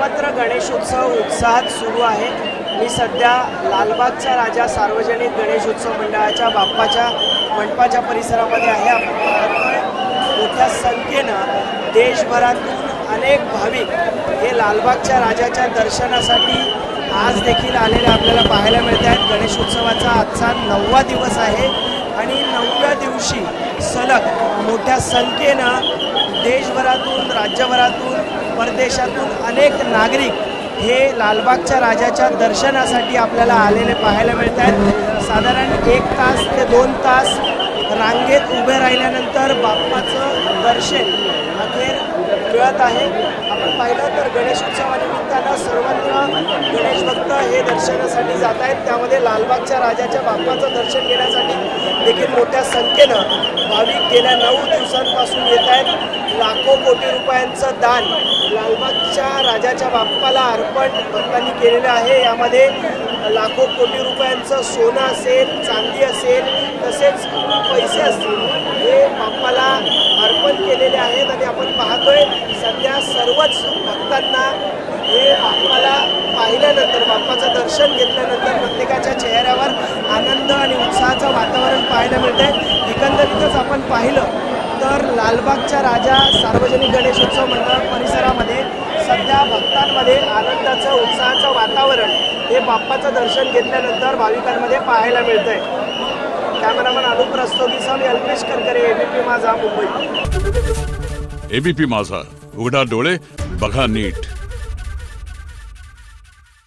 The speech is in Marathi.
सर्वत्र गणेशोत्सव उत्साहात सुरू आहे। मी सध्या लालबागचा राजा सार्वजनिक गणेशोत्सव मंडळाच्या बाप्पाच्या मंडपाच्या परिसरामध्ये आहे। आपण पाहतोय मोठ्या संख्येनं देशभरातून अनेक भाविक हे लालबागच्या राजाच्या दर्शनासाठी आज देखील आलेले आपल्याला पाहायला मिळत आहेत। गणेशोत्सवाचा आजचा 9वा दिवस आहे आणि 9व्या दिवशी सलग मोठ्या संख्येनं देशभरातून राज्यभरातून परदेशातून अनेक नागरिक हे लालबागच्या राजाच्या दर्शनासाठी आपल्याला आलेले पाहायला मिळत आहेत। साधारण 1 तास ते 2 तास रांगेत उभे राहिल्यानंतर बाप्पाचं दर्शन अखेर मिळत आहे। आपण पाहिलं तर गणेशोत्सवानिमित्तानं सर्वत्र गणेश भक्त हे दर्शनासाठी जात आहेत। त्यामध्ये लालबागच्या राजाच्या बाप्पाचं दर्शन घेण्यासाठी देखील मोठ्या संख्येनं भाविक गेल्या 9 दिवसांपासून येत आहेत। लाखो कोटी रुपयांचं दान लालबागच्या राजाच्या बाप्पाला अर्पण भक्तांनी केलेलं आहे। यामध्ये लाखो कोटी रुपयांचं सोनं असेल, चांदी असेल, तसेच पैसे असतील हे बाप्पाला अर्पण केलेले आहेत। आणि आपण पाहतोय सध्या सर्वच भक्तांना हे बाप्पाला पाहिल्यानंतर, बाप्पाचं दर्शन घेतल्यानंतर प्रत्येकाच्या चेहऱ्यावर आनंद आणि उत्साहाचं वातावरण पाहायला मिळतंय। एकंदरीतच आपण पाहिलं तर लालबागच्या राजा सार्वजनिक गणेशोत्सव मंडळ परिसरामध्ये सध्या भक्तांमध्ये आनंदाचं उत्साहाचं वातावरण हे बाप्पाचं दर्शन घेतल्यानंतर भाविकांमध्ये पाहायला मिळतंय। कॅमेरामन अनुप रस्तोगीसह अल्पेश करकरे, एबीपी माझा, मुंबई। एबीपी माझा, उघडा डोळे बघा नीट।